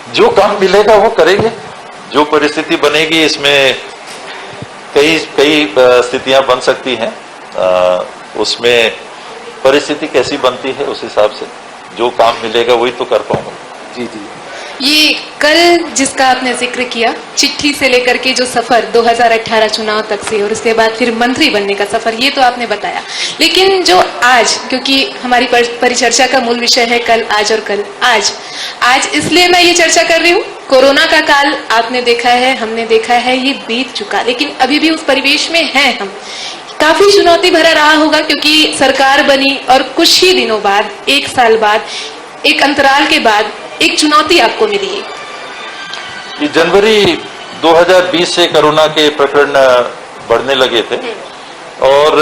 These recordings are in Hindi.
जो काम मिलेगा वो करेंगे, जो परिस्थिति बनेगी इसमें कई कई स्थितियां बन सकती हैं, उसमें परिस्थिति कैसी बनती है उस हिसाब से जो काम मिलेगा वही तो कर पाऊंगा। जी जी। ये कल जिसका आपने जिक्र किया, चिट्ठी से लेकर के जो सफर 2018 चुनाव तक से और उसके बाद फिर मंत्री बनने का सफर, ये तो आपने बताया, लेकिन जो आज, क्योंकि हमारी परिचर्चा का मूल विषय है कल, आज और कल, आज इसलिए मैं ये चर्चा कर रही हूँ, कोरोना का काल आपने देखा है, हमने देखा है, ये बीत चुका, लेकिन अभी भी उस परिवेश में हैं हम। काफी चुनौती भरा रहा होगा क्योंकि सरकार बनी और कुछ ही दिनों बाद, एक साल बाद, एक अंतराल के बाद एक चुनौती आपको मिली है। जनवरी 2020 से कोरोना के प्रकरण बढ़ने लगे थे और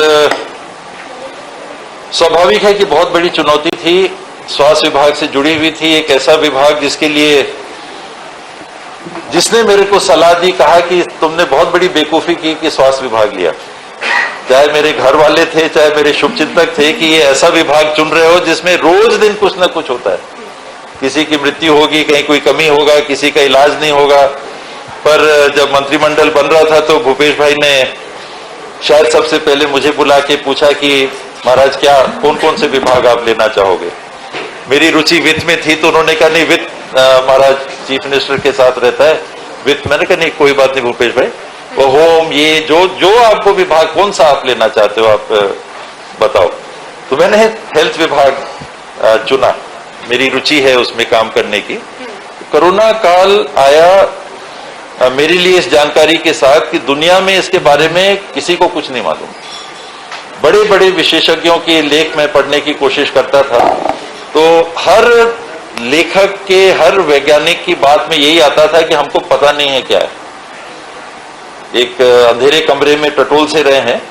स्वाभाविक है कि बहुत बड़ी चुनौती थी, स्वास्थ्य विभाग से जुड़ी हुई थी, एक ऐसा विभाग जिसने मेरे को सलाह दी, कहा कि तुमने बहुत बड़ी बेवकूफी की कि स्वास्थ्य विभाग लिया। चाहे मेरे घर वाले थे, चाहे मेरे शुभचिंतक थे, कि ये ऐसा विभाग चुन रहे हो जिसमें रोज दिन कुछ ना कुछ होता है, किसी की मृत्यु होगी, कहीं कोई कमी होगा, किसी का इलाज नहीं होगा। पर जब मंत्रिमंडल बन रहा था तो भूपेश भाई ने शायद सबसे पहले मुझे बुला के पूछा कि महाराज क्या कौन कौन से विभाग आप लेना चाहोगे। मेरी रुचि वित्त में थी तो उन्होंने कहा नहीं वित्त महाराज चीफ मिनिस्टर के साथ रहता है, वित्त। मैंने कहा नहीं कोई बात नहीं भूपेश भाई, वो होम, ये जो आपको विभाग कौन सा आप लेना चाहते हो आप बताओ। तो मैंने हेल्थ विभाग चुना, मेरी रुचि है उसमें काम करने की। कोरोना काल आया मेरे लिए इस जानकारी के साथ कि दुनिया में इसके बारे में किसी को कुछ नहीं मालूम। बड़े बड़े विशेषज्ञों के लेख में पढ़ने की कोशिश करता था तो हर लेखक के, हर वैज्ञानिक की बात में यही आता था कि हमको पता नहीं है क्या है। एक अंधेरे कमरे में टटोल से रहे हैं,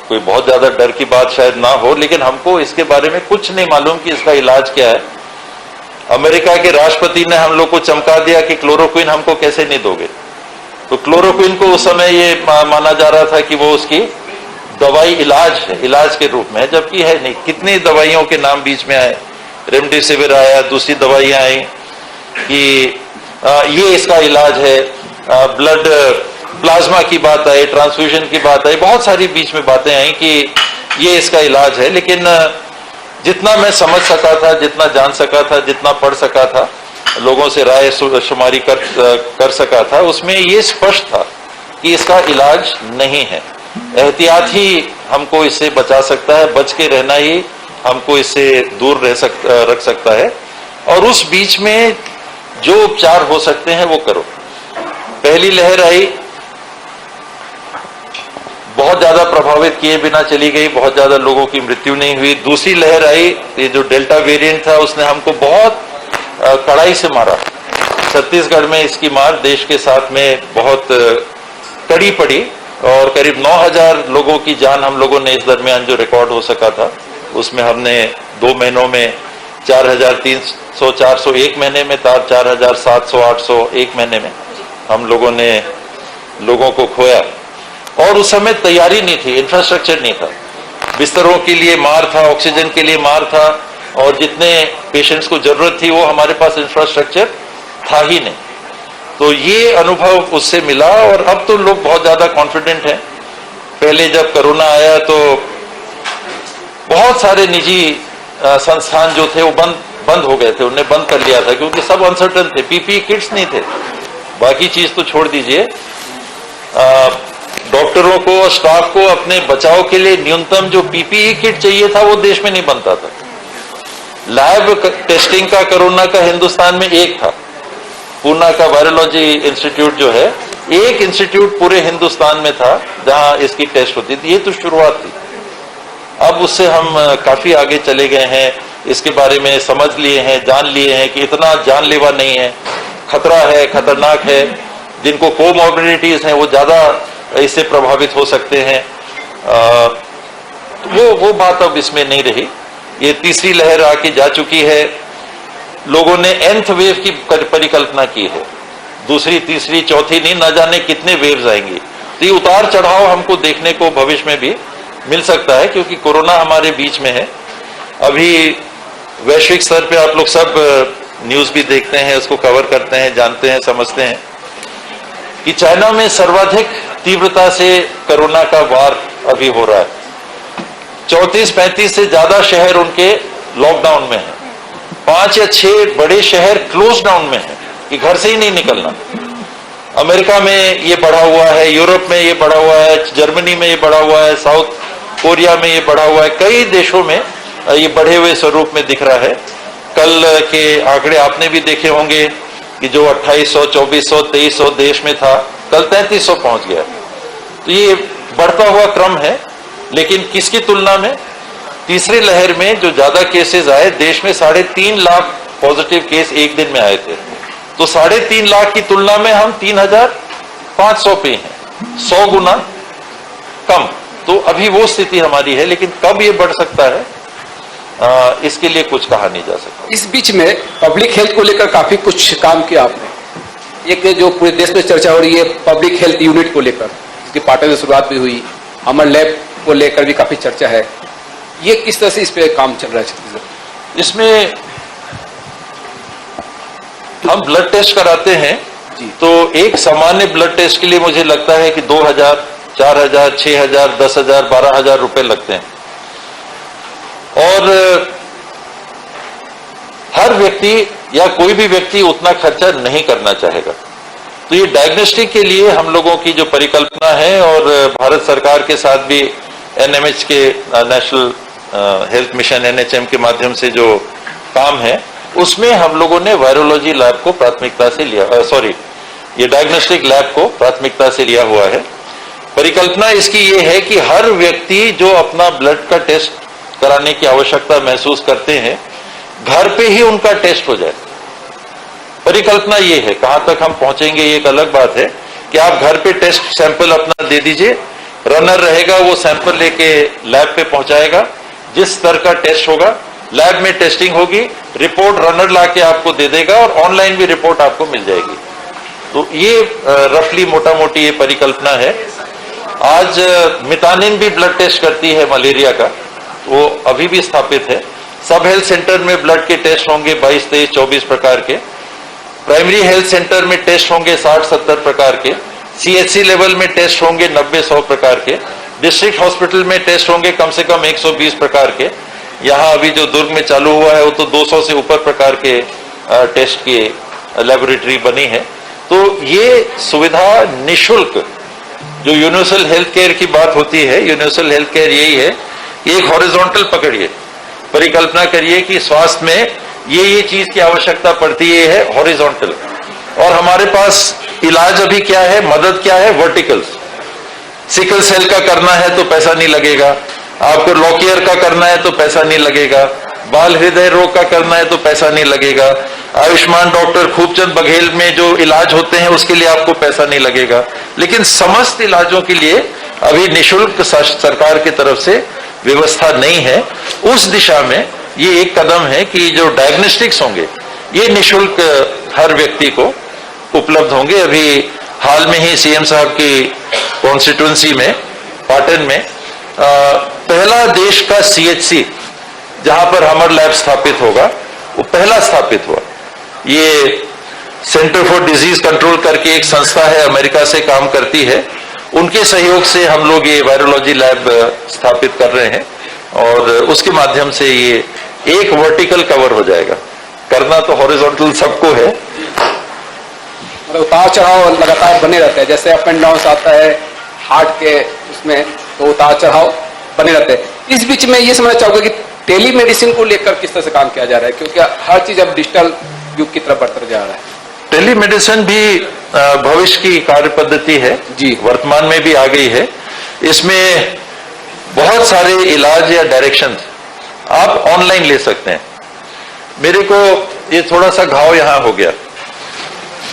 कोई बहुत ज्यादा डर की बात शायद ना हो, लेकिन हमको इसके बारे में कुछ नहीं मालूम कि इसका इलाज क्या है। अमेरिका के राष्ट्रपति ने हम लोग को चमका दिया कि क्लोरोक्विन हमको कैसे नहीं दोगे। तो क्लोरोक्विन को उस समय ये माना जा रहा था कि वो उसकी दवाई इलाज है, इलाज के रूप में है, जबकि है नहीं। कितनी दवाइयों के नाम बीच में आए, रेमडेसिविर आया, दूसरी दवाइयां आई कि ये इसका इलाज है, ब्लड प्लाज्मा की बात आई, ट्रांसफ्यूजन की बात आई, बहुत सारी बीच में बातें आई कि ये इसका इलाज है। लेकिन जितना मैं समझ सका था, जितना जान सका था, जितना पढ़ सका था, लोगों से राय शुमारी कर सका था, उसमें ये स्पष्ट था कि इसका इलाज नहीं है। एहतियात ही हमको इससे बचा सकता है, बच के रहना ही हमको इससे दूर रख सकता है। और उस बीच में जो उपचार हो सकते हैं वो करो। पहली लहर आई, बहुत ज्यादा प्रभावित किए बिना चली गई, बहुत ज्यादा लोगों की मृत्यु नहीं हुई। दूसरी लहर आई, ये जो डेल्टा वेरिएंट था उसने हमको बहुत कड़ाई से मारा। छत्तीसगढ़ में इसकी मार देश के साथ में बहुत कड़ी पड़ी और करीब 9000 लोगों की जान हम लोगों ने इस दरमियान जो रिकॉर्ड हो सका था उसमें हमने 2 महीनों में 4300 400 एक महीने में, 4700 800 एक महीने में हम लोगों ने लोगों को खोया। और उस समय तैयारी नहीं थी, इंफ्रास्ट्रक्चर नहीं था, बिस्तरों के लिए मार था, ऑक्सीजन के लिए मार था, और जितने पेशेंट्स को जरूरत थी वो हमारे पास इंफ्रास्ट्रक्चर था ही नहीं। तो ये अनुभव उससे मिला और अब तो लोग बहुत ज्यादा कॉन्फिडेंट हैं। पहले जब कोरोना आया तो बहुत सारे निजी संस्थान जो थे वो बंद हो गए थे, उन्हें बंद कर लिया था क्योंकि सब अनसर्टन थे, पीपीई किट्स नहीं थे, बाकी चीज तो छोड़ दीजिए। डॉक्टरों को और स्टाफ को अपने बचाव के लिए न्यूनतम जो पीपीई किट चाहिए था वो देश में नहीं बनता था। लैब टेस्टिंग का कोरोना का हिंदुस्तान में एक था, पूना का वायरोलॉजी इंस्टीट्यूट जो है, एक इंस्टीट्यूट पूरे हिंदुस्तान में था जहां इसकी टेस्ट होती थी। ये तो शुरुआत थी। अब उससे हम काफी आगे चले गए हैं, इसके बारे में समझ लिए हैं, जान लिए हैं कि इतना जानलेवा नहीं है, खतरा है, खतरनाक है। जिनको कोमॉर्बिडिटीज हैं वो ज्यादा इससे प्रभावित हो सकते हैं। वो बात अब इसमें नहीं रही। ये तीसरी लहर आके जा चुकी है। लोगों ने nth वेव की परिकल्पना की है, दूसरी, तीसरी, चौथी नहीं, ना जाने कितने वेव्स आएंगी। तो ये उतार चढ़ाव हमको देखने को भविष्य में भी मिल सकता है क्योंकि कोरोना हमारे बीच में है। अभी वैश्विक स्तर पे आप लोग सब न्यूज भी देखते हैं, उसको कवर करते हैं, जानते हैं, समझते हैं कि चाइना में सर्वाधिक तीव्रता से कोरोना का वार अभी हो रहा है। 34-35 से ज्यादा शहर उनके लॉकडाउन में हैं। 5 या 6 बड़े शहर क्लोज डाउन में हैं कि घर से ही नहीं निकलना। अमेरिका में ये बढ़ा हुआ है, यूरोप में ये बढ़ा हुआ है, जर्मनी में ये बढ़ा हुआ है, साउथ कोरिया में ये बढ़ा हुआ है, कई देशों में ये बढ़े हुए स्वरूप में दिख रहा है। कल के आंकड़े आपने भी देखे होंगे कि जो 2800, 2400, 2300 देश में था, कल 3300 पहुंच गया। तो ये बढ़ता हुआ क्रम है, लेकिन किसकी तुलना में? तीसरी लहर में जो ज्यादा केसेस आए, देश में 3.5 लाख पॉजिटिव केस एक दिन में आए थे, तो 3.5 लाख की तुलना में हम 3500 पे हैं, 100 गुना कम। तो अभी वो स्थिति हमारी है, लेकिन कब ये बढ़ सकता है इसके लिए कुछ कहा नहीं जा सकता। इस बीच में पब्लिक हेल्थ को लेकर काफी कुछ काम किया आपने। एक जो पूरे देश में चर्चा हो रही है पब्लिक हेल्थ यूनिट को लेकर, जिसकी पार्टी में शुरुआत भी हुई, अमर लैब को लेकर भी काफी चर्चा है। ये किस तरह से इस पे काम चल रहा है छत्तीसगढ़? इसमें हम ब्लड टेस्ट कराते हैं जी। तो एक सामान्य ब्लड टेस्ट के लिए मुझे लगता है कि 2000, 4000, 6000, 10,000, 12,000 रुपए लगते हैं। और हर व्यक्ति या कोई भी व्यक्ति उतना खर्चा नहीं करना चाहेगा। तो ये डायग्नोस्टिक के लिए हम लोगों की जो परिकल्पना है, और भारत सरकार के साथ भी एनएमएच के नेशनल हेल्थ मिशन एनएचएम के माध्यम से जो काम है, उसमें हम लोगों ने वायरोलॉजी लैब को प्राथमिकता से लिया, ये डायग्नोस्टिक लैब को प्राथमिकता से लिया हुआ है। परिकल्पना इसकी ये है कि हर व्यक्ति जो अपना ब्लड का टेस्ट कराने की आवश्यकता महसूस करते हैं, घर पे ही उनका टेस्ट हो जाए। परिकल्पना ये है, कहां तक हम पहुंचेंगे ये एक अलग बात है, कि आप घर पे टेस्ट सैंपल अपना दे दीजिए, रनर रहेगा, वो सैंपल लेके लैब पे पहुंचाएगा, जिस स्तर का टेस्ट होगा लैब में टेस्टिंग होगी, रिपोर्ट रनर लाके आपको दे देगा, और ऑनलाइन भी रिपोर्ट आपको मिल जाएगी। तो ये रफली मोटा मोटी ये परिकल्पना है। आज मितानिन भी ब्लड टेस्ट करती है मलेरिया का, वो अभी भी स्थापित है। सब हेल्थ सेंटर में ब्लड के टेस्ट होंगे 22, 23, 24 प्रकार के। प्राइमरी हेल्थ सेंटर में टेस्ट होंगे 60-70 प्रकार के। सीएचसी लेवल में टेस्ट होंगे 90-100 प्रकार के। डिस्ट्रिक्ट हॉस्पिटल में टेस्ट होंगे कम से कम 120 प्रकार के। यहाँ अभी जो दुर्ग में चालू हुआ है वो तो 200 से ऊपर प्रकार के टेस्ट की लेबोरेटरी बनी है। तो ये सुविधा निशुल्क, जो यूनिवर्सल हेल्थ केयर की बात होती है, यूनिवर्सल हेल्थ केयर यही है, एक हॉरिजॉन्टल पकड़िए, परिकल्पना करिए कि स्वास्थ्य में ये चीज की आवश्यकता पड़ती है हॉरिजॉन्टल, और हमारे पास इलाज अभी क्या है, मदद क्या है, वर्टिकल। सिकल सेल का करना है तो पैसा नहीं लगेगा, आपको लॉकियर का करना है तो पैसा नहीं लगेगा, बाल हृदय रोग का करना है तो पैसा नहीं लगेगा, आयुष्मान डॉक्टर खूबचंद बघेल में जो इलाज होते हैं उसके लिए आपको पैसा नहीं लगेगा। लेकिन समस्त इलाजों के लिए अभी निशुल्क सरकार की तरफ से व्यवस्था नहीं है। उस दिशा में ये एक कदम है कि जो डायग्नोस्टिक्स होंगे ये निशुल्क हर व्यक्ति को उपलब्ध होंगे। अभी हाल में ही सीएम साहब की कॉन्स्टिट्यूंसी में पाटन में पहला देश का सीएचसी जहां पर हमर लैब स्थापित होगा, वो पहला स्थापित हुआ। ये सेंटर फॉर डिजीज कंट्रोल करके एक संस्था है, अमेरिका से काम करती है, उनके सहयोग से हम लोग ये वायरोलॉजी लैब स्थापित कर रहे हैं, और उसके माध्यम से ये एक वर्टिकल कवर हो जाएगा। करना तो हॉरिजॉन्टल सबको है, मतलब उतार चढ़ाव लगातार बने रहते हैं, जैसे अप एंड डाउन आता है हार्ट के उसमें, तो उतार चढ़ाव बने रहते हैं। इस बीच में ये समझना चाहूंगा कि टेली मेडिसिन को लेकर किस तरह से काम किया जा रहा है, क्योंकि हर चीज अब डिजिटल युग की तरफ बढ़ता जा रहा है। टेली मेडिसिन भी भविष्य की कार्य पद्धति है जी, वर्तमान में भी आ गई है। इसमें बहुत सारे इलाज या डायरेक्शन आप ऑनलाइन ले सकते हैं। मेरे को ये थोड़ा सा घाव यहां हो गया,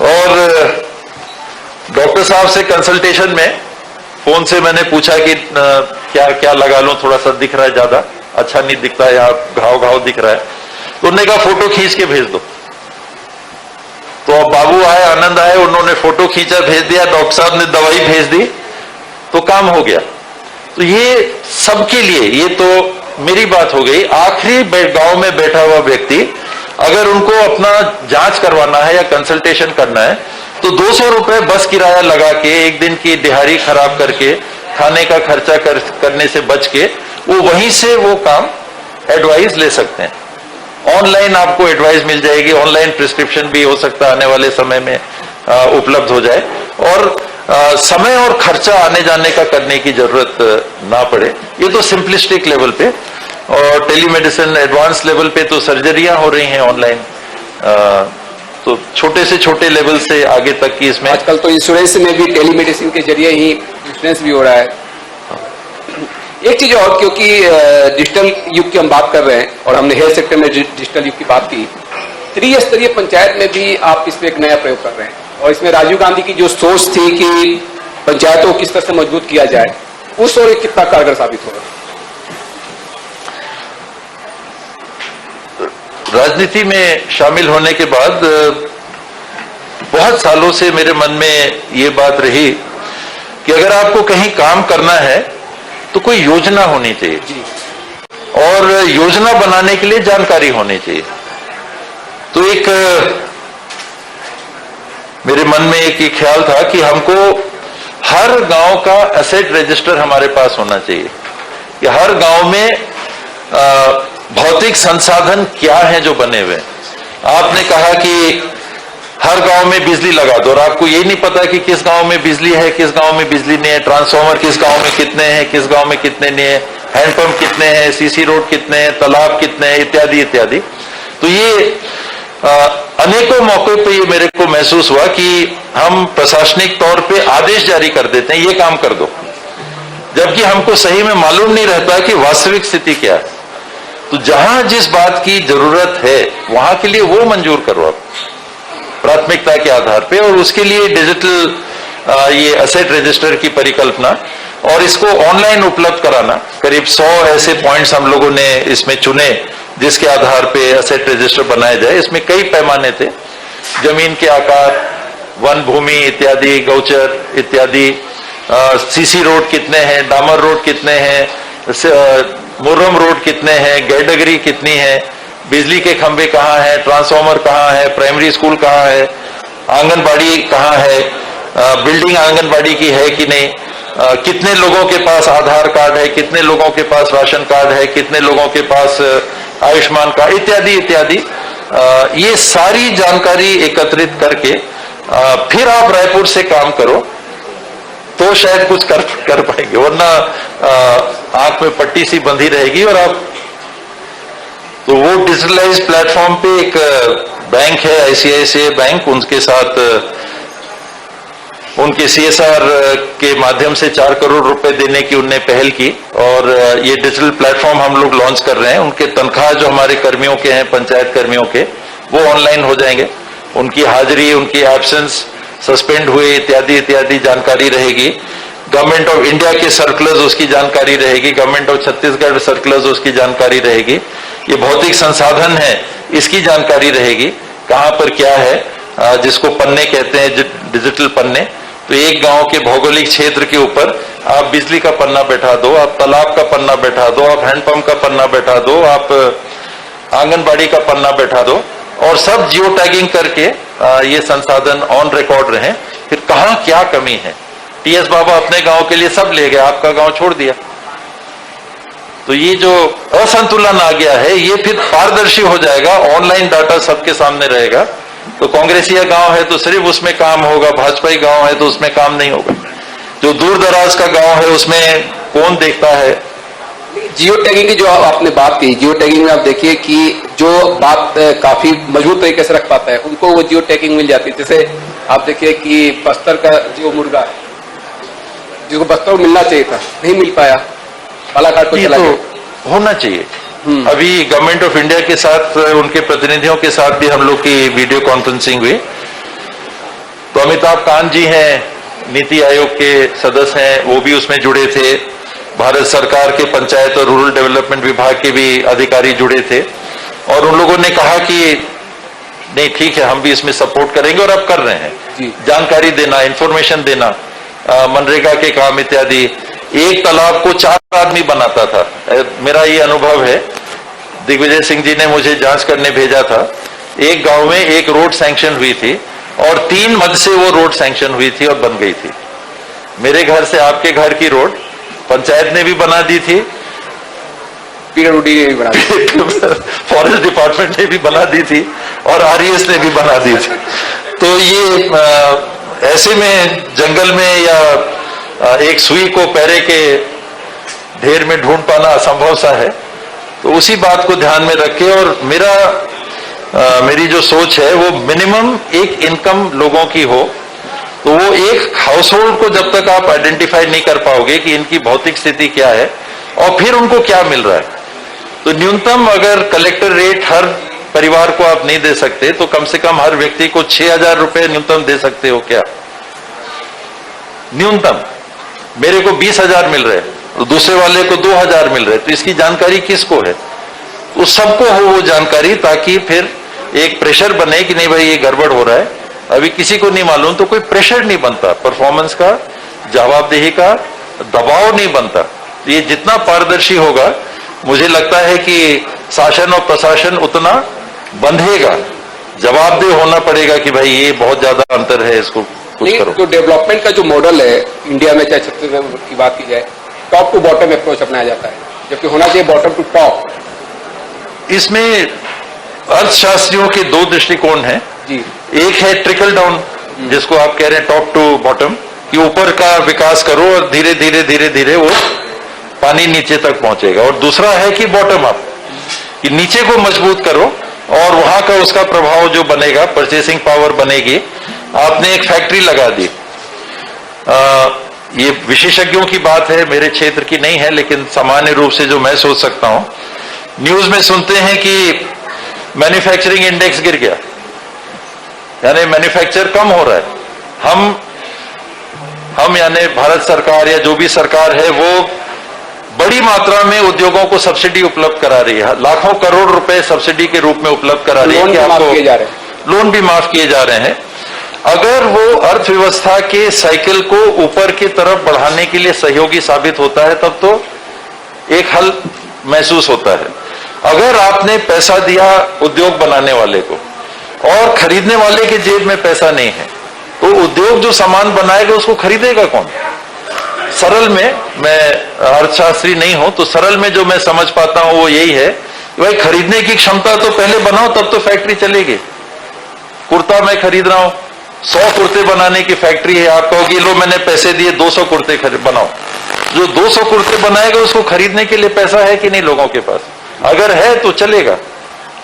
और डॉक्टर साहब से कंसल्टेशन में फोन से मैंने पूछा कि क्या क्या लगा लूं, थोड़ा सा दिख रहा है, ज्यादा अच्छा नहीं दिखता है, यहाँ घाव दिख रहा है। तो उन्होंने कहा फोटो खींच के भेज दो। तो अब बाबू आए, आनंद आए, उन्होंने फोटो खींचा, भेज दिया, डॉक्टर साहब ने दवाई भेज दी, तो काम हो गया। तो ये सबके लिए, ये तो मेरी बात हो गई। आखिरी गांव में बैठा हुआ व्यक्ति अगर उनको अपना जांच करवाना है या कंसल्टेशन करना है तो 200 रुपए बस किराया लगा के एक दिन की दिहाड़ी खराब करके खाने का खर्चा करने से बच के वो वहीं से वो काम एडवाइस ले सकते हैं। ऑनलाइन आपको एडवाइस मिल जाएगी, ऑनलाइन प्रिस्क्रिप्शन भी हो सकता है आने वाले समय में उपलब्ध हो जाए और समय और खर्चा आने जाने का करने की जरूरत ना पड़े। ये तो सिंपलिस्टिक लेवल पे, और टेलीमेडिसिन एडवांस लेवल पे तो सर्जरियां हो रही हैं ऑनलाइन, तो छोटे से छोटे लेवल से आगे तक की इसमें आजकल तो इंश्योरेंस में भी टेलीमेडिसिन के जरिए ही इंश्योरेंस भी हो रहा है। एक चीज और, क्योंकि डिजिटल युग की हम बात कर रहे हैं और हमने हेल्थ सेक्टर में डिजिटल युग की बात की, त्रिस्तरीय पंचायत में भी आप इसमें एक नया प्रयोग कर रहे हैं और इसमें राजीव गांधी की जो सोच थी कि पंचायतों को किस तरह से मजबूत किया जाए, उस और कितना कारगर साबित होगा? राजनीति में शामिल होने के बाद बहुत सालों से मेरे मन में ये बात रही कि अगर आपको कहीं काम करना है तो कोई योजना होनी चाहिए और योजना बनाने के लिए जानकारी होनी चाहिए। तो एक मेरे मन में एक ख्याल था कि हमको हर गांव का एसेट रजिस्टर हमारे पास होना चाहिए कि हर गांव में भौतिक संसाधन क्या है जो बने हुए। आपने कहा कि हर गांव में बिजली लगा दो और आपको ये नहीं पता कि किस गांव में बिजली है, किस गांव में बिजली नहीं है, ट्रांसफार्मर किस गांव में कितने हैं, किस गांव में कितने नहीं है, हैंडपंप कितने हैं, सीसी रोड कितने हैं, तालाब कितने हैं, इत्यादि इत्यादि। तो ये अनेकों मौकों पे ये मेरे को महसूस हुआ कि हम प्रशासनिक तौर पे आदेश जारी कर देते हैं ये काम कर दो, जबकि हमको सही में मालूम नहीं रहता कि वास्तविक स्थिति क्या है। तो जहां जिस बात की जरूरत है वहां के लिए वो मंजूर करो आप प्राथमिकता के आधार पे, और उसके लिए डिजिटल ये एसेट रजिस्टर की परिकल्पना और इसको ऑनलाइन उपलब्ध कराना। करीब 100 ऐसे पॉइंट्स हम लोगों ने इसमें चुने जिसके आधार पे एसेट रजिस्टर बनाया जाए। इसमें कई पैमाने थे, जमीन के आकार, वन भूमि इत्यादि, गौचर इत्यादि, सीसी रोड कितने हैं, डामर रोड कितने हैं, मुर्रम रोड कितने हैं, गैडगरी कितनी है, बिजली के खंभे कहाँ हैं, ट्रांसफार्मर कहाँ है, प्राइमरी स्कूल कहाँ है, आंगनबाड़ी कहाँ है, बिल्डिंग आंगनबाड़ी की है कि नहीं, कितने लोगों के पास आधार कार्ड है, कितने लोगों के पास राशन कार्ड है, कितने लोगों के पास आयुष्मान कार्ड इत्यादि इत्यादि। ये सारी जानकारी एकत्रित करके फिर आप रायपुर से काम करो तो शायद कुछ कर पाएंगे, वरना आंख में पट्टी सी बंधी रहेगी। और आप तो वो डिजिटलाइज प्लेटफॉर्म पे एक बैंक है आईसीआईसीआई बैंक, उनके साथ उनके सीएसआर के माध्यम से 4 करोड़ रुपए देने की उनने पहल की और ये डिजिटल प्लेटफॉर्म हम लोग लॉन्च कर रहे हैं। उनके तनख्वाह जो हमारे कर्मियों के हैं, पंचायत कर्मियों के, वो ऑनलाइन हो जाएंगे। उनकी हाजिरी, उनकी एब्सेंस, सस्पेंड हुए इत्यादि इत्यादि जानकारी रहेगी। गवर्नमेंट ऑफ इंडिया के सर्कुलर्स उसकी जानकारी रहेगी, गवर्नमेंट ऑफ छत्तीसगढ़ सर्कुलर्स उसकी जानकारी रहेगी, ये भौतिक संसाधन है इसकी जानकारी रहेगी, कहाँ पर क्या है, जिसको पन्ने कहते हैं, डिजिटल पन्ने। तो एक गांव के भौगोलिक क्षेत्र के ऊपर आप बिजली का पन्ना बैठा दो, आप तालाब का पन्ना बैठा दो, आप हैंडपंप का पन्ना बैठा दो, आप आंगनबाड़ी का पन्ना बैठा दो, और सब जियो टैगिंग करके ये संसाधन ऑन रिकॉर्ड रहे। फिर कहाँ क्या कमी है, टीएस बाबा अपने गांव के लिए सब ले गए, आपका गांव छोड़ दिया, तो ये जो असंतुलन आ गया है ये फिर पारदर्शी हो जाएगा, ऑनलाइन डाटा सबके सामने रहेगा। तो कांग्रेसिया गांव है तो सिर्फ उसमें काम होगा, भाजपाई गांव है तो उसमें काम नहीं होगा, जो दूर दराज का गांव है उसमें कौन देखता है। जियो टैगिंग की जो आपने बात की, जियो टैगिंग में आप देखिए कि जो बात काफी मजबूत तरीके से रख पाता है उनको वो जियो टैगिंग मिल जाती है। जैसे आप देखिए कि बस्तर का जो मुर्गा है जिसको बस्तर मिलना चाहिए था नहीं मिल पाया, बालाघाट को चला गया। होना चाहिए। अभी गवर्नमेंट ऑफ इंडिया के साथ उनके प्रतिनिधियों के साथ भी हम लोग की वीडियो कॉन्फ्रेंसिंग हुई, तो अमिताभ कांत जी हैं, नीति आयोग के सदस्य हैं, वो भी उसमें जुड़े थे, भारत सरकार के पंचायत और रूरल डेवलपमेंट विभाग के भी अधिकारी जुड़े थे, और उन लोगों ने कहा कि नहीं ठीक है हम भी इसमें सपोर्ट करेंगे, और अब कर रहे हैं। जानकारी देना, इंफॉर्मेशन देना, मनरेगा के काम इत्यादि। एक तालाब को 4 आदमी बनाता था, मेरा ये अनुभव है, दिग्विजय सिंह जी ने मुझे जांच करने भेजा था एक गांव में एक रोड सैंक्शन हुई थी और 3 मद से वो रोड सैंक्शन हुई थी और बन गई थी। मेरे घर से आपके घर की रोड पंचायत ने भी बना दी थी, पीडब्ल्यूडी ने भी बना दी, फॉरेस्ट डिपार्टमेंट ने भी बना दी थी और आरईएस ने भी बना दी थी। तो ये ऐसे में जंगल में या एक सुई को पैरे के ढेर में ढूंढ पाना असंभव सा है। तो उसी बात को ध्यान में रख के, और मेरी जो सोच है वो मिनिमम एक इनकम लोगों की हो, तो वो एक हाउस होल्ड को जब तक आप आइडेंटिफाई नहीं कर पाओगे कि इनकी भौतिक स्थिति क्या है और फिर उनको क्या मिल रहा है, तो न्यूनतम अगर कलेक्टर रेट हर परिवार को आप नहीं दे सकते तो कम से कम हर व्यक्ति को 6,000 रुपए न्यूनतम दे सकते हो क्या? न्यूनतम मेरे को 20,000 मिल रहे तो दूसरे वाले को 2,000 मिल रहे, तो इसकी जानकारी किसको है? तो सबको हो वो जानकारी, ताकि फिर एक प्रेशर बने कि नहीं भाई ये गड़बड़ हो रहा है। अभी किसी को नहीं मालूम तो कोई प्रेशर नहीं बनता, परफॉर्मेंस का, जवाबदेही का दबाव नहीं बनता। ये जितना पारदर्शी होगा, मुझे लगता है कि शासन और प्रशासन उतना बंधेगा। जवाबदेह होना पड़ेगा कि भाई ये बहुत ज्यादा अंतर है, इसको कुछ करो। जो डेवलपमेंट का जो मॉडल है इंडिया में, चाहे छत्तीसगढ़ की बात की जाए, टॉप टू बॉटम अप्रोच अपनाया जाता है, जबकि होना चाहिए बॉटम टू टॉप। इसमें अर्थशास्त्रियों के 2 दृष्टिकोण हैं जी। एक है ट्रिकल डाउन, जिसको आप कह रहे हैं टॉप टू बॉटम, कि ऊपर का विकास करो और धीरे धीरे धीरे धीरे वो पानी नीचे तक पहुंचेगा। और दूसरा है कि बॉटम अप, कि नीचे को मजबूत करो और वहां का उसका प्रभाव जो बनेगा, परचेसिंग पावर बनेगी। आपने एक फैक्ट्री लगा दी, ये विशेषज्ञों की बात है, मेरे क्षेत्र की नहीं है, लेकिन सामान्य रूप से जो मैं सोच सकता हूं, न्यूज में सुनते हैं कि मैन्युफैक्चरिंग इंडेक्स गिर गया, यानी मैन्युफैक्चर कम हो रहा है। हम यानी भारत सरकार या जो भी सरकार है वो बड़ी मात्रा में उद्योगों को सब्सिडी उपलब्ध करा रही है, लाखों करोड़ रुपए सब्सिडी के रूप में उपलब्ध करा रही है कि आपको लोन भी माफ किए जा रहे हैं। अगर वो अर्थव्यवस्था के साइकिल को ऊपर की तरफ बढ़ाने के लिए सहयोगी साबित होता है, तब तो एक हल महसूस होता है। अगर आपने पैसा दिया उद्योग बनाने वाले को और खरीदने वाले के जेब में पैसा नहीं है, तो उद्योग जो सामान बनाएगा उसको खरीदेगा कौन? सरल में, मैं अर्थशास्त्री नहीं हूं, तो सरल में जो मैं समझ पाता हूं वो यही है कि भाई खरीदने की क्षमता तो पहले बनाओ, तब तो फैक्ट्री चलेगी। कुर्ता मैं खरीद रहा हूं, 100 कुर्ते बनाने की फैक्ट्री है, आप कहोगे लो मैंने पैसे दिए 200 कुर्ते बनाओ। जो 200 कुर्ते बनाएगा उसको खरीदने के लिए पैसा है कि नहीं लोगों के पास? अगर है तो चलेगा,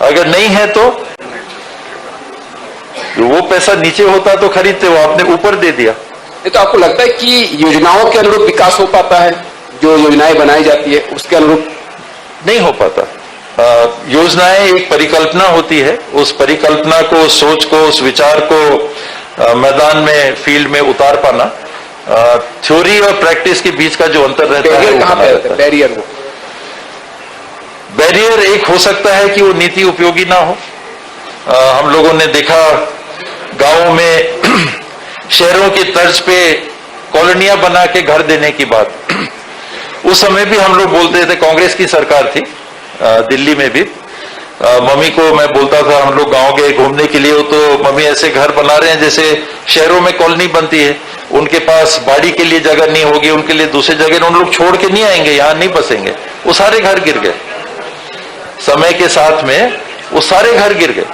अगर नहीं है तो वो पैसा नीचे होता तो खरीदते, वो आपने ऊपर दे दिया। ये तो आपको लगता है कि योजनाओं के अनुरूप विकास हो पाता है? जो योजनाएं बनाई जाती है उसके अनुरूप नहीं हो पाता। योजनाएं एक परिकल्पना होती है, उस परिकल्पना को, उस सोच को, उस विचार को मैदान में, फील्ड में उतार पाना, थ्योरी और प्रैक्टिस के बीच का जो अंतर रहता है, बैरियर कहां पे रहता है? बैरियर वो बैरियर एक हो सकता है कि वो नीति उपयोगी ना हो। हम लोगों ने देखा गांवों में शहरों की तर्ज पे कॉलोनियां बना के घर देने की बात, उस समय भी हम लोग बोलते थे, कांग्रेस की सरकार थी दिल्ली में भी, मम्मी को मैं बोलता था, हम लोग गांव गए घूमने के लिए, तो मम्मी ऐसे घर बना रहे हैं जैसे शहरों में कॉलोनी बनती है, उनके पास बाड़ी के लिए जगह नहीं होगी, उनके लिए दूसरी जगह उन लोग छोड़ के नहीं आएंगे, यहां नहीं बसेंगे। वो सारे घर गिर गए समय के साथ में, वो सारे घर गिर गए।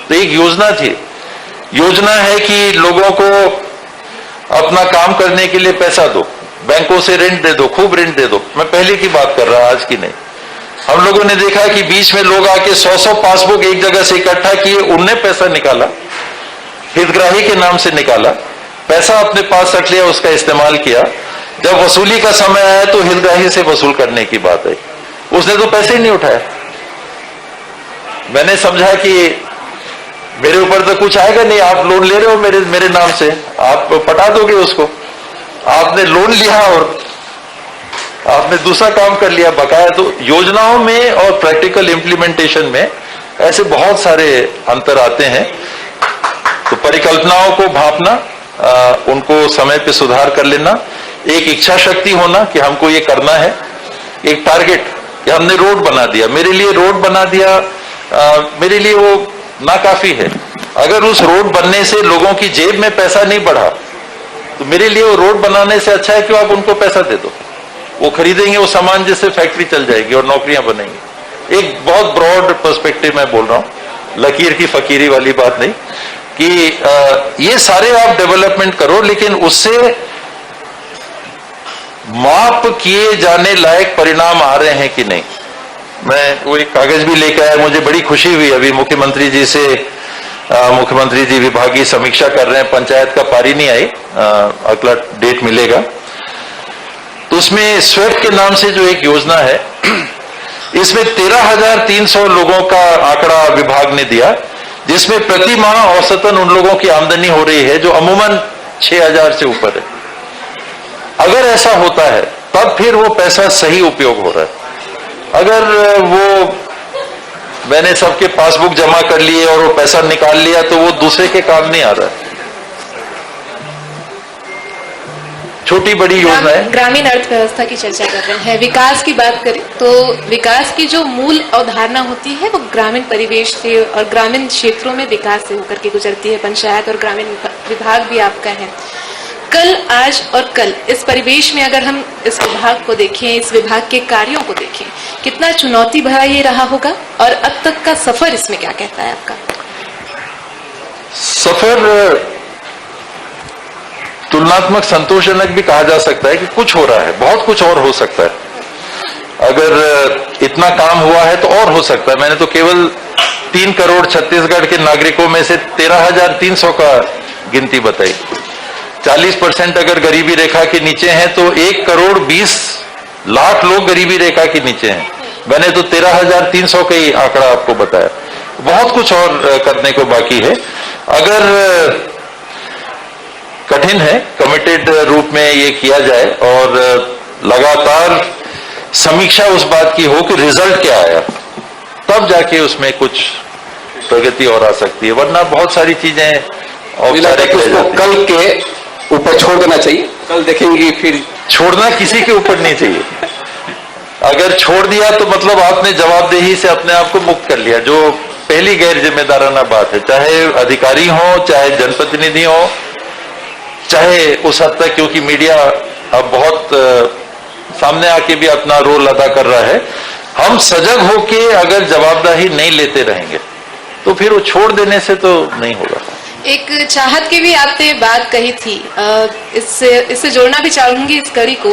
तो एक योजना थी, योजना है कि लोगों को अपना काम करने के लिए पैसा दो, बैंकों से ऋण दे दो, खूब ऋण दे दो। मैं पहले की बात कर रहा, आज की नहीं। हम लोगों ने देखा कि बीच में लोग आके 100-100 पासबुक एक जगह से इकट्ठा किए, उनने पैसा निकाला, हितग्राही के नाम से निकाला, पैसा अपने पास रख लिया, उसका इस्तेमाल किया। जब वसूली का समय आया तो हितग्राही से वसूल करने की बात आई, उसने तो पैसे ही नहीं उठाया। मैंने समझा कि मेरे ऊपर तो कुछ आएगा नहीं, आप लोन ले रहे हो मेरे नाम से, आप पटा दोगे उसको। आपने लोन लिया और आपने दूसरा काम कर लिया बकाया। तो योजनाओं में और प्रैक्टिकल इंप्लीमेंटेशन में ऐसे बहुत सारे अंतर आते हैं। तो परिकल्पनाओं को भांपना, उनको समय पे सुधार कर लेना, एक इच्छा शक्ति होना कि हमको ये करना है, एक टारगेट कि हमने रोड बना दिया, मेरे लिए रोड बना दिया, मेरे लिए वो नाकाफी है। अगर उस रोड बनने से लोगों की जेब में पैसा नहीं बढ़ा तो मेरे लिए वो रोड बनाने से अच्छा है कि आप उनको पैसा दे दो, वो खरीदेंगे वो सामान, जिससे फैक्ट्री चल जाएगी और नौकरियां बनेंगी। एक बहुत ब्रॉड पर्सपेक्टिव में बोल रहा हूं, लकीर की फकीरी वाली बात नहीं, कि ये सारे आप डेवलपमेंट करो, लेकिन उससे माप किए जाने लायक परिणाम आ रहे हैं कि नहीं। मैं वो एक कागज भी लेकर आया, मुझे बड़ी खुशी हुई, अभी मुख्यमंत्री जी से मुख्यमंत्री जी विभागीय समीक्षा कर रहे हैं, पंचायत का पारी नहीं आई, अगला डेट मिलेगा। तो उसमें स्वेप के नाम से जो एक योजना है, इसमें 13,300 लोगों का आंकड़ा विभाग ने दिया, जिसमें प्रति माह औसतन उन लोगों की आमदनी हो रही है जो अमूमन 6,000 से ऊपर है। अगर ऐसा होता है तब फिर वो पैसा सही उपयोग हो रहा है। अगर वो मैंने सबके पासबुक जमा कर लिए और वो पैसा निकाल लिया तो वो दूसरे के काम नहीं आ रहा है। छोटी बड़ी योजना है। ग्रामीण अर्थव्यवस्था की चर्चा कर रहे हैं, विकास की बात करें तो विकास की जो मूल अवधारणा होती है वो ग्रामीण परिवेश से और ग्रामीण क्षेत्रों में विकास से होकर के गुजरती है। पंचायत और ग्रामीण विभाग भी आपका है। कल, आज और कल इस परिवेश में अगर हम इस विभाग को देखें, इस विभाग के कार्यों को देखें, कितना चुनौती भरा ये रहा होगा और अब तक का सफर इसमें क्या कहता है आपका? सफर तुलनात्मक संतोषजनक भी कहा जा सकता है कि कुछ हो रहा है, बहुत कुछ और हो सकता है। अगर इतना काम हुआ है तो और हो सकता है। मैंने तो केवल 3 करोड़ छत्तीसगढ़ के नागरिकों में से 13,300 का गिनती बताई। 40% अगर गरीबी रेखा के नीचे हैं तो 1 करोड़ 20 लाख लोग गरीबी रेखा के नीचे हैं। मैंने तो 13,300 का ही आंकड़ा आपको बताया। बहुत कुछ और करने को बाकी है। अगर कठिन है, कमिटेड रूप में ये किया जाए और लगातार समीक्षा उस बात की हो कि रिजल्ट क्या आया, तब जाके उसमें कुछ प्रगति और आ सकती है, वरना बहुत सारी चीजें औपचारिक रह जाती हैं। कल के ऊपर छोड़ देना चाहिए, कल देखेंगे। फिर छोड़ना किसी के ऊपर नहीं चाहिए। अगर छोड़ दिया तो मतलब आपने जवाबदेही से अपने आप को मुक्त कर लिया, जो पहली गैर जिम्मेदाराना बात है। चाहे अधिकारी हो, चाहे जनप्रतिनिधि हो, चाहे उस हद तक, क्योंकि मीडिया अब बहुत सामने आके भी अपना रोल अदा कर रहा है। हम सजग होके अगर जवाबदेही नहीं लेते रहेंगे तो फिर वो छोड़ देने से तो नहीं होगा। एक चाहत की भी आपने बात कही थी, इससे जोड़ना भी चाहूंगी इस कड़ी को,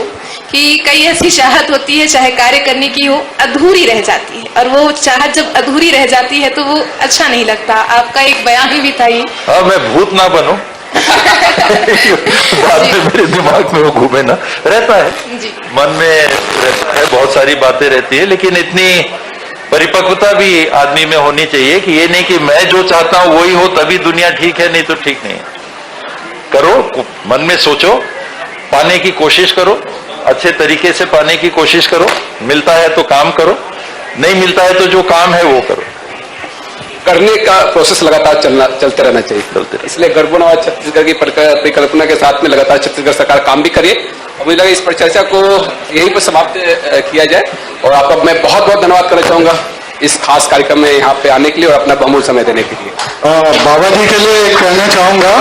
कि कई ऐसी चाहत होती है चाहे कार्य करने की हो, अधूरी रह जाती है, और वो चाहत जब अधूरी रह जाती है तो वो अच्छा नहीं लगता। आपका एक बयान भी था ये। हाँ, मैं भूत ना बनूं बाद में मेरे दिमाग में वो घूमे ना, रहता है मन में, रहता है, बहुत सारी बातें रहती है, लेकिन इतनी परिपक्वता भी आदमी में होनी चाहिए कि ये नहीं कि मैं जो चाहता हूं वही हो तभी दुनिया ठीक है, नहीं तो ठीक नहीं है। करो, मन में सोचो, पाने की कोशिश करो, अच्छे तरीके से पाने की कोशिश करो, मिलता है तो काम करो, नहीं मिलता है तो जो काम है वो करो। करने का प्रोसेस लगातार चलते रहना चाहिए। इसलिए गर्भनवाज छत्तीसगढ़ की परिकल्पना के साथ में लगातार छत्तीसगढ़ सरकार काम भी करे। और मुझे लगा इस पर चर्चा को यहीं पर समाप्त किया जाए, और आपका मैं बहुत बहुत धन्यवाद करना चाहूंगा इस खास कार्यक्रम में यहाँ पे आने के लिए और अपना बहुमूल्य समय देने के लिए। बाबा जी के लिए कहना चाहूंगा,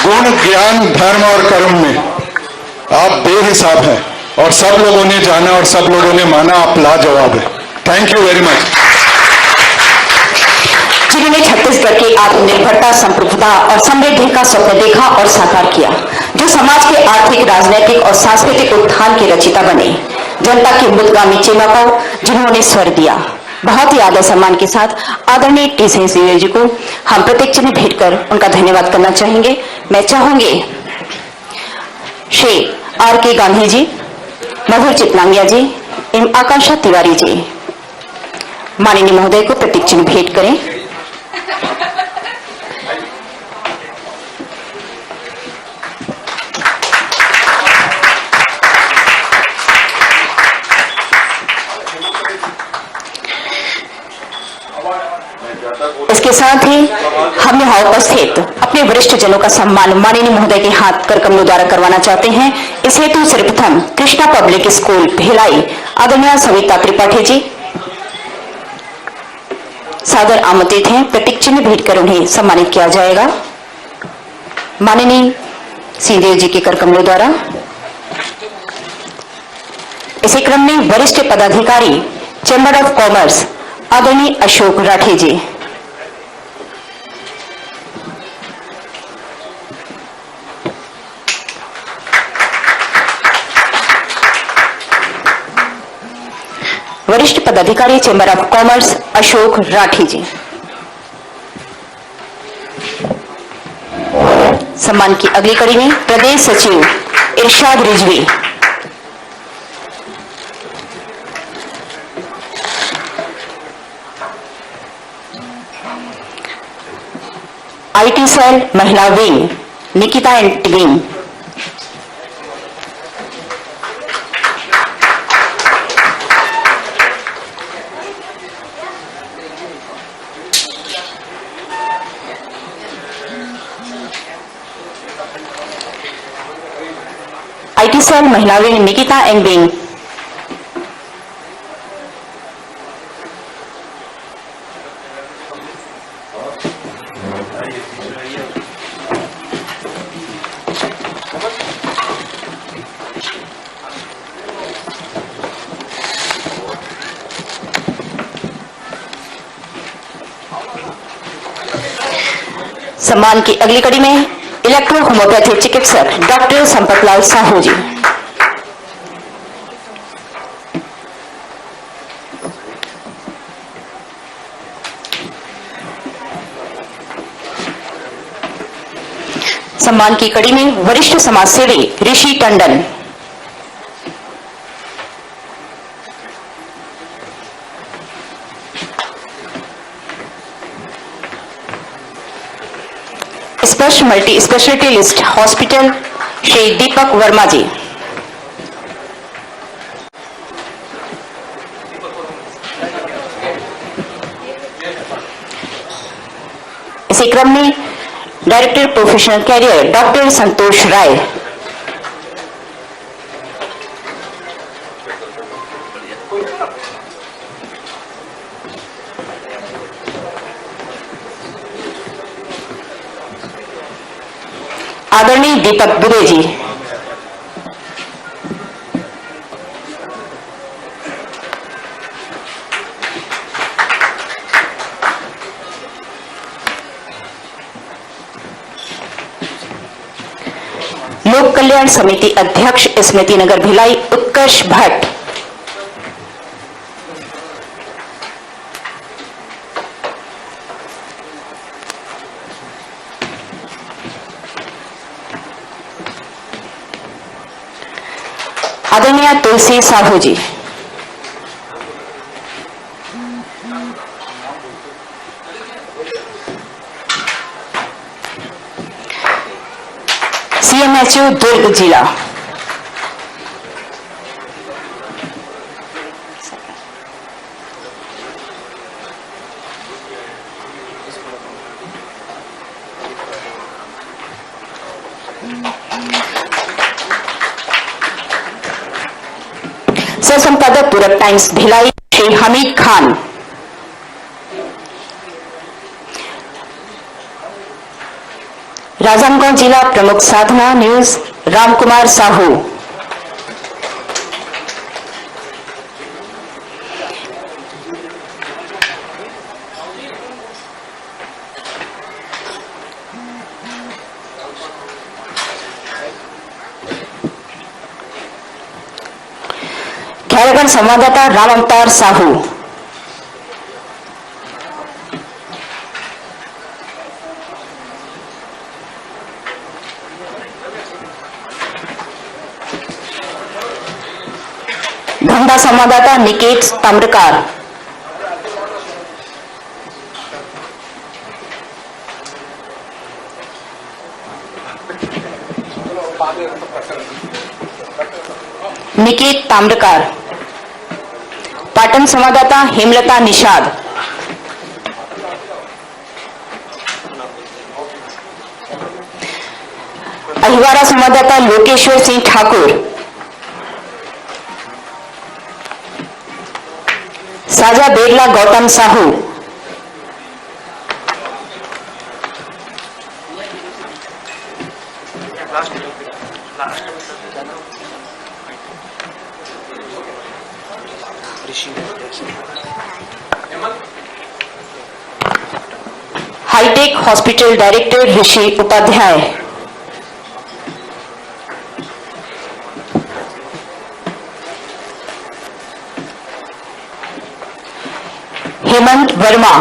गुण, ज्ञान, धर्म और कर्म में आप बेहिसाब हैं, और सब लोगों ने जाना और सब लोगों ने माना, आप लाजवाब है। Thank you very much. जिन्होंने छत्तीसगढ़ की आत्मनिर्भरता, संप्रभुता और समृद्धि का स्वप्न देखा और साकार किया, जो समाज के आर्थिक, राजनीतिक और सांस्कृतिक उत्थान के रचिता बने, जनता की मुद्गामी चिन्ह को जिन्होंने स्वर दिया। बहुत ही आदर सम्मान के साथ आदरणीय टी सिंह जी को हम प्रतीक चिन्ह भेंट कर उनका धन्यवाद करना चाहेंगे। मैं चाहूंगी श्री R.K. गांधी जी, मधुर चितलांगिया जी एवं आकांक्षा तिवारी जी माननीय महोदय को प्रतीक चिन्ह भेंट करें। इसके साथ ही हम यहाँ उपस्थित अपने वरिष्ठ जनों का सम्मान माननीय महोदय के हाथ कर कमलों द्वारा करवाना चाहते हैं। इस हेतु सर्वप्रथम कृष्णा पब्लिक स्कूल भिलाई आदरणीय सविता त्रिपाठी जी, सादर आमंत्रित हैं। प्रतीक चिन्ह भेंट कर उन्हें सम्मानित किया जाएगा। माननीय सिंहदेव जी के कर कमलों द्वारा। इसी क्रम में वरिष्ठ पदाधिकारी चैम्बर ऑफ कॉमर्स आदरणीय अशोक राठे जी, वरिष्ठ पदाधिकारी chamber of commerce Ashok Rathi ji. सम्मान की अगली कड़ी में प्रदेश सचिव इरशाद रिजवी, आईटी सेल महिला wing Nikita and wing, IT cell महिला विंग निकिता एंड विंग, सम्मान की अगली कड़ी में इलेक्ट्रो होम्योपैथी चिकित्सक डॉक्टर संपतलाल साहू जी, सम्मान की कड़ी में वरिष्ठ समाजसेवी Rishi Tandon, Sparsh multi speciality list hospital Shri Deepak Verma ji, इसी क्रम में डायरेक्टर प्रोफेशनल कैरियर डॉक्टर संतोष राय, आदरणीय दीपक दुबे जी, लोक कल्याण समिति अध्यक्ष स्मृति नगर भिलाई उत्कर्ष भट्ट, आदरणीय तुलसी साहू जी, सीएमएचओ दुर्ग जिला, सह संपादक पूरब टाइम्स भिलाई श्री हमीद खान, राजनांदगांव जिला प्रमुख साधना न्यूज रामकुमार साहू, खैरगढ़ संवाददाता राम अवतार साहू, धंधा संवाददाता निकेत ताम्रकार, निकेत ताम्रकार, पाटन संवाददाता हेमलता निषाद, अहिवारा संवाददाता Lokeshwar Singh Thakur, Saja Berla Gautam Sahu, hi-tech hospital director Rishi Upadhyay, Hemant Verma,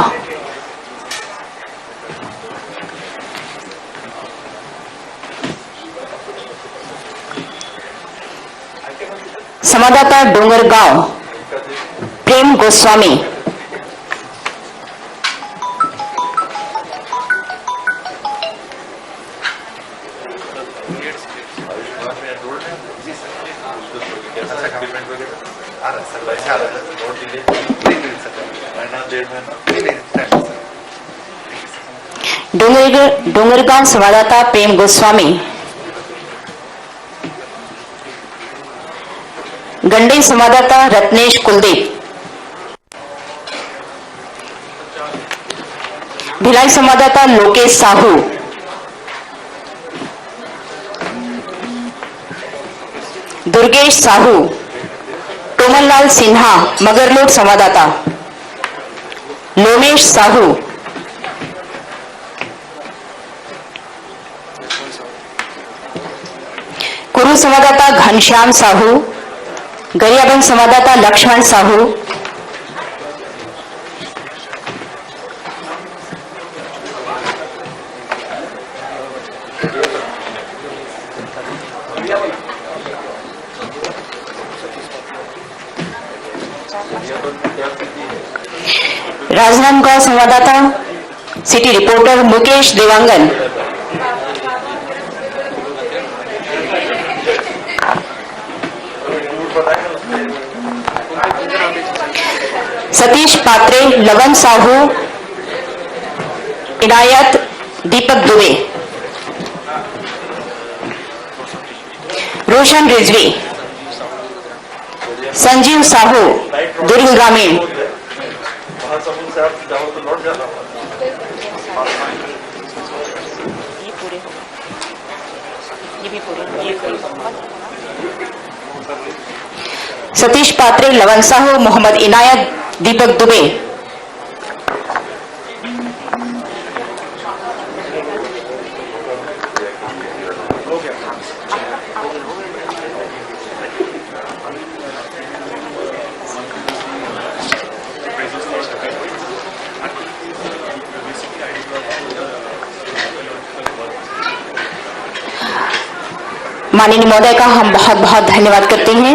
संवाददाता डोंगरगांव प्रेम गोस्वामी, डोंगरगांव संवाददाता प्रेम गोस्वामी, गंडे संवाददाता रत्नेश कुलदीप, भिलाई संवाददाता लोकेश साहू, दुर्गेश साहू, टोमनलाल सिन्हा मगरलोड संवाददाता, लोमेश साहू, कुरु संवाददाता घनश्याम साहू, गरियाबंद संवाददाता लक्ष्मण साहू, राजनांदगांव संवाददाता सिटी रिपोर्टर मुकेश देवांगन, सतीश पात्रे, लवन साहू, इनायत, दीपक दुबे, रोशन रिजवी, संजीव साहू, दुर्ग ग्रामीण, सतीश पात्रे, लवन साहू, मोहम्मद इनायत, दीपक दुबे, माननीय महोदय का हम बहुत बहुत धन्यवाद करते हैं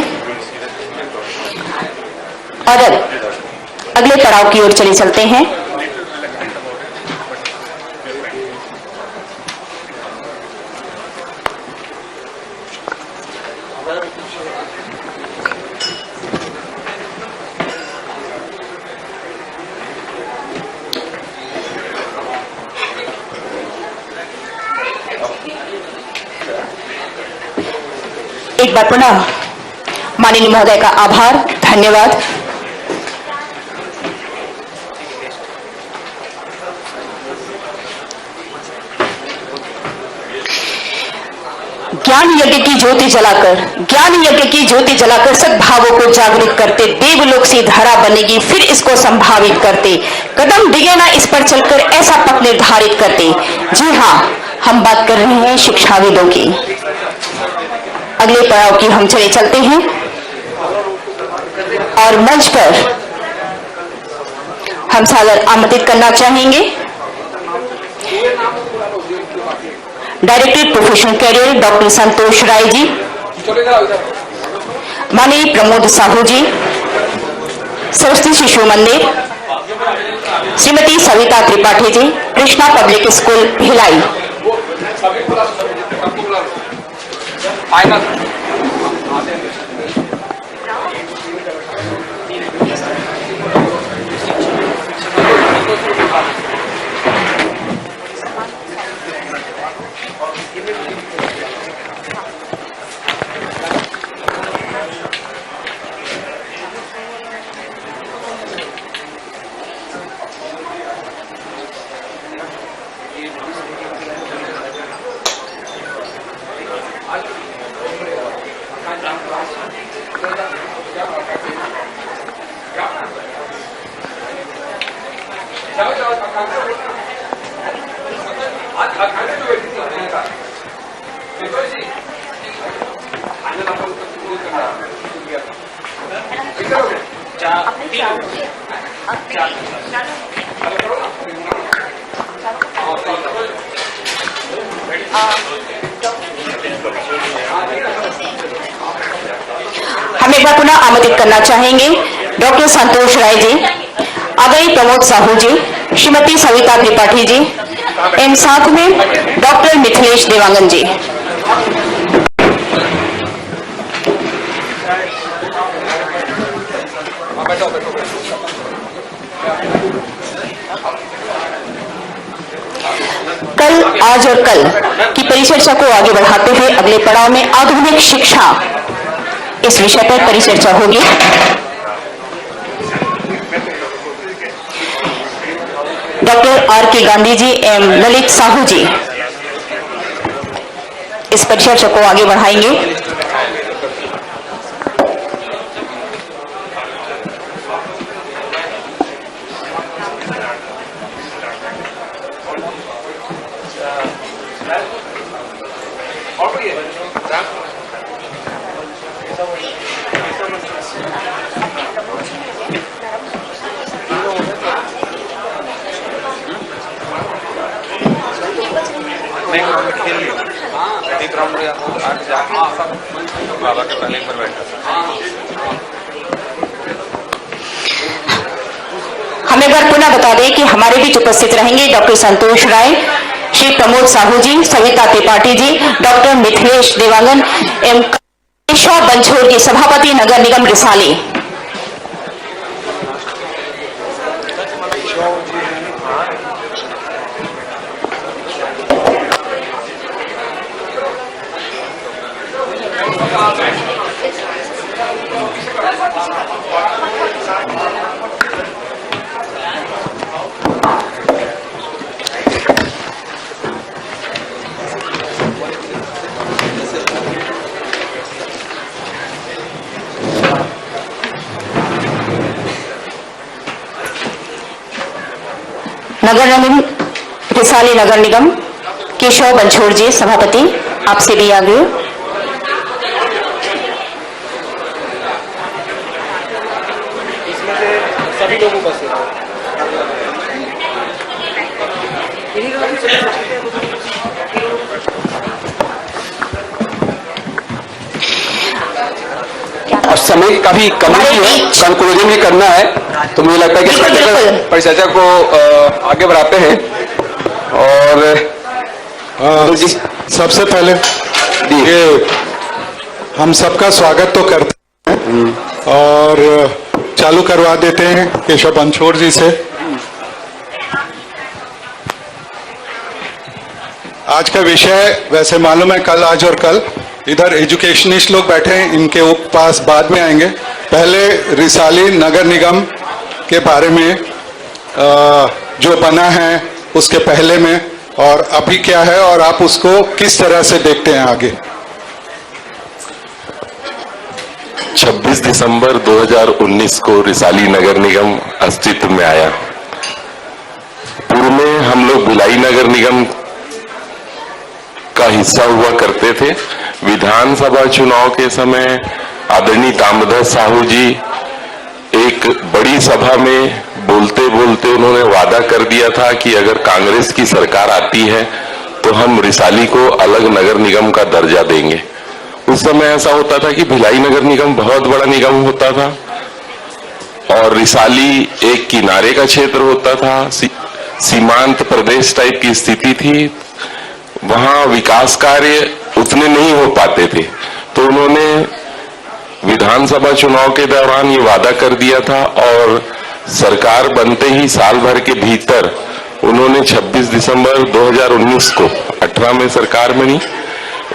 और अगले पड़ाव की ओर चले चलते हैं। एक बार पुनः माननीय महोदय का आभार, धन्यवाद। ज्ञान यज्ञ की ज्योति जलाकर सद्भावों को जागृत करते, देवलोक से धरा बनेगी फिर इसको संभावित करते, कदम दिगे ना इस पर चलकर ऐसा पथ निर्धारित करते। जी हाँ, हम बात कर रहे हैं शिक्षाविदों की। अगले पड़ाव की हम चले चलते हैं और मंच पर हम सादर आमंत्रित करना चाहेंगे डायरेक्टर प्रोफेशनल कैरियर डॉक्टर संतोष राय जी, माननीय प्रमोद साहू जी, सरस्वती शिशु मंदिर, श्रीमती सविता त्रिपाठी जी, कृष्णा पब्लिक स्कूल भिलाई। हम एक बार पुनः आमंत्रित करना चाहेंगे डॉक्टर संतोष राय जी, आदरणीय प्रमोद साहू जी, श्रीमती सविता त्रिपाठी जी एवं साथ में डॉक्टर मिथिलेश देवांगन जी। कल, आज और कल की परिचर्चा को आगे बढ़ाते हुए अगले पड़ाव में आधुनिक शिक्षा इस विषय पर परिचर्चा होगी। Doctor R.K. गांधी जी एवं ललित साहू जी इस परिचर्चा को आगे बढ़ाएंगे। बाबा के पहले पर बैठा था। हम एक बार पुनः बता दें कि हमारे बीच उपस्थित रहेंगे डॉक्टर संतोष राय, श्री प्रमोद साहू जी, सविता त्रिपाठी जी, डॉक्टर मिथिलेश देवांगन एवं केशव बंछोर जी, सभापति नगर निगम रिसाली। नगर निगम रिसाली नगर निगम केशव बंछोर जी, सभापति, आपसे भी आगे। इसमें से सभी लोग उपस्थित हैं। और समय का भी कमी है, कंक्लूजन भी करना है, तो मुझे लगता है कि परिचर्चा को आगे बढ़ाते हैं। और सबसे पहले ये हम सबका स्वागत तो करते हैं और चालू करवा देते हैं केशव बंछोर जी से। आज का विषय वैसे मालूम है, कल, आज और कल इधर एजुकेशनिस्ट लोग बैठे हैं, इनके पास बाद में आएंगे। पहले रिसाली नगर निगम के बारे में जो बना है उसके पहले में और अभी क्या है और आप उसको किस तरह से देखते हैं आगे। 26 दिसंबर 2019 को रिसाली नगर निगम अस्तित्व में आया। पूर्व में हम लोग भिलाई नगर निगम का हिस्सा हुआ करते थे। विधानसभा चुनाव के समय आदरणीय दामोदर साहू जी एक बड़ी सभा में बोलते बोलते उन्होंने वादा कर दिया था कि अगर कांग्रेस की सरकार आती है तो हम रिसाली को अलग नगर निगम का दर्जा देंगे। उस समय ऐसा होता था कि भिलाई नगर निगम बहुत बड़ा निगम होता था और रिसाली एक किनारे का क्षेत्र होता था, सीमांत प्रदेश टाइप की स्थिति थी, वहां विकास कार्य उतने नहीं हो पाते थे। तो उन्होंने विधानसभा चुनाव के दौरान ये वादा कर दिया था और सरकार बनते ही साल भर के भीतर उन्होंने 26 दिसंबर 2019 को, 18 में सरकार बनी,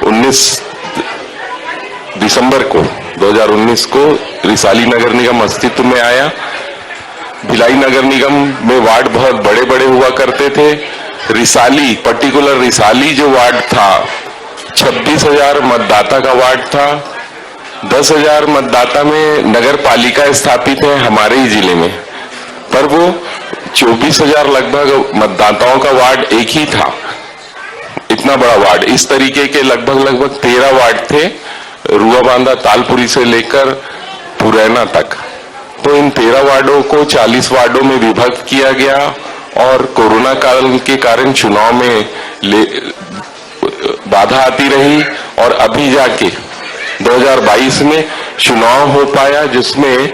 19 दिसंबर को 2019 को रिसाली नगर निगम अस्तित्व में आया। भिलाई नगर निगम में वार्ड बहुत बड़े बड़े हुआ करते थे। रिसाली, पर्टिकुलर रिसाली जो वार्ड था, 26,000 मतदाता का वार्ड था। 10,000 मतदाता में नगर पालिका स्थापित है हमारे ही जिले में, पर वो 24,000 लगभग मतदाताओं का वार्ड एक ही था। इतना बड़ा वार्ड, इस तरीके के लगभग 13 वार्ड थे, रुआ बांधा तालपुरी से लेकर पुरैना तक तो इन 13 वार्डों को 40 वार्डों में विभक्त किया गया और कोरोना काल के कारण चुनाव में बाधा आती रही और अभी जाके 2022 में चुनाव हो पाया, जिसमें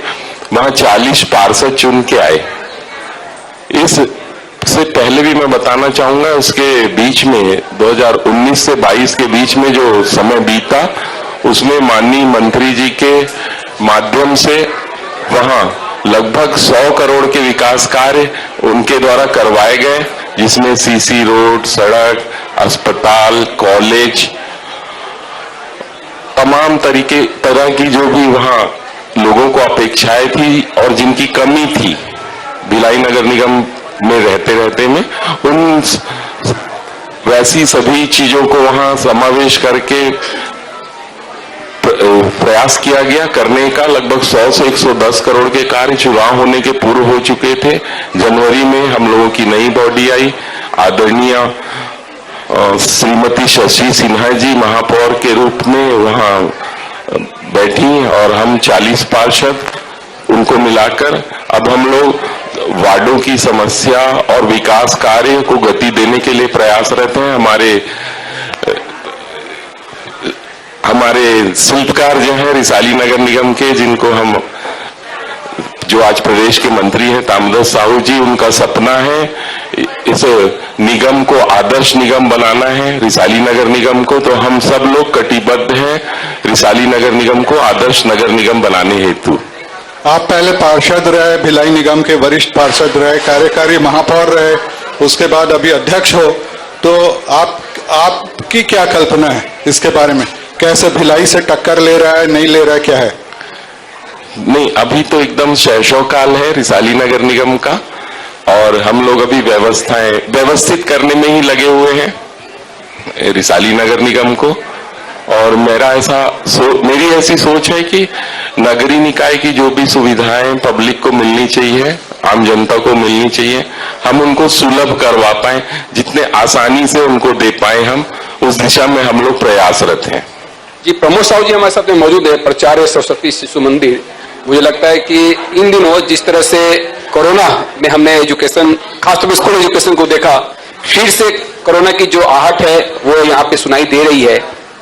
वहां 40 पार्षद चुन के आए। इससे पहले भी मैं बताना चाहूंगा, उसके बीच में 2019 से 22 के बीच में जो समय बीता, उसमें माननीय मंत्री जी के माध्यम से वहां लगभग 100 करोड़ के विकास कार्य उनके द्वारा करवाए गए, जिसमें सीसी रोड, सड़क, अस्पताल, कॉलेज, तमाम तरह की जो भी वहां लोगों को अपेक्षाएं थी और जिनकी कमी थी भिलाई नगर निगम में रहते में, उन वैसी सभी चीजों को वहां समावेश करके प्रयास किया गया करने का। लगभग 100 से 110 करोड़ के कार्य चुनाव होने के पूर्व हो चुके थे। जनवरी में हम लोगों की नई बॉडी आई, आदरणीय श्रीमती शशि सिन्हा जी महापौर के रूप में वहां बैठी और हम 40 पार्षद उनको मिलाकर अब हम लोग वार्डों की समस्या और विकास कार्य को गति देने के लिए प्रयासरत हैं। हमारे शिल्पकार जो हैं रिसाली नगर निगम के, जिनको हम जो आज प्रदेश के मंत्री हैं तामदास साहू जी, उनका सपना है इस निगम को आदर्श निगम बनाना है, रिसाली नगर निगम को। तो हम सब लोग कटिबद्ध हैं रिसाली नगर निगम को आदर्श नगर निगम बनाने हेतु। आप पहले पार्षद रहे, भिलाई निगम के वरिष्ठ पार्षद रहे, कार्यकारी महापौर रहे, उसके बाद अभी अध्यक्ष हो, तो आपकी क्या कल्पना है इसके बारे में? कैसे भिलाई से टक्कर ले रहा है, नहीं ले रहा है, क्या है? नहीं, अभी तो एकदम शैशव काल है रिसाली नगर निगम का और हम लोग अभी व्यवस्थित करने में ही लगे हुए हैं रिसाली नगर निगम को। और मेरी ऐसी सोच है कि नगरीय निकाय की जो भी सुविधाएं पब्लिक को मिलनी चाहिए, आम जनता को मिलनी चाहिए, हम उनको सुलभ करवा पाए, जितने आसानी से उनको दे पाए, हम उस दिशा में हम लोग प्रयासरत हैं। जी, प्रमोद साहू जी हमारे साथ में मौजूद है, प्राचार्य सरस्वती शिशु मंदिर। मुझे लगता है कि इन दिनों जिस तरह से कोरोना में हमने एजुकेशन, खासतौर पर स्कूल एजुकेशन को देखा, फिर से कोरोना की जो आहट है वो यहाँ पे सुनाई दे रही है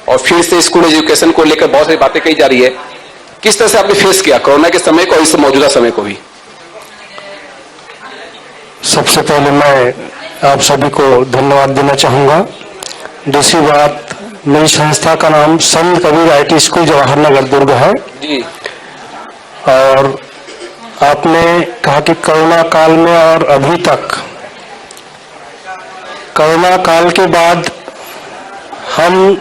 और फिर से स्कूल एजुकेशन को लेकर बहुत सारी बातें कही जा रही है। किस तरह से आपने फेस किया कोरोना के समय को और इस मौजूदा समय को भी? सबसे पहले मैं आप सभी को धन्यवाद देना चाहूँगा। दूसरी बात, मेरी संस्था का नाम संत कबीर IT स्कूल जवाहर नगर दुर्ग है जी। और आपने कहा कि कोरोना काल में और अभी तक, कोरोना काल के बाद हम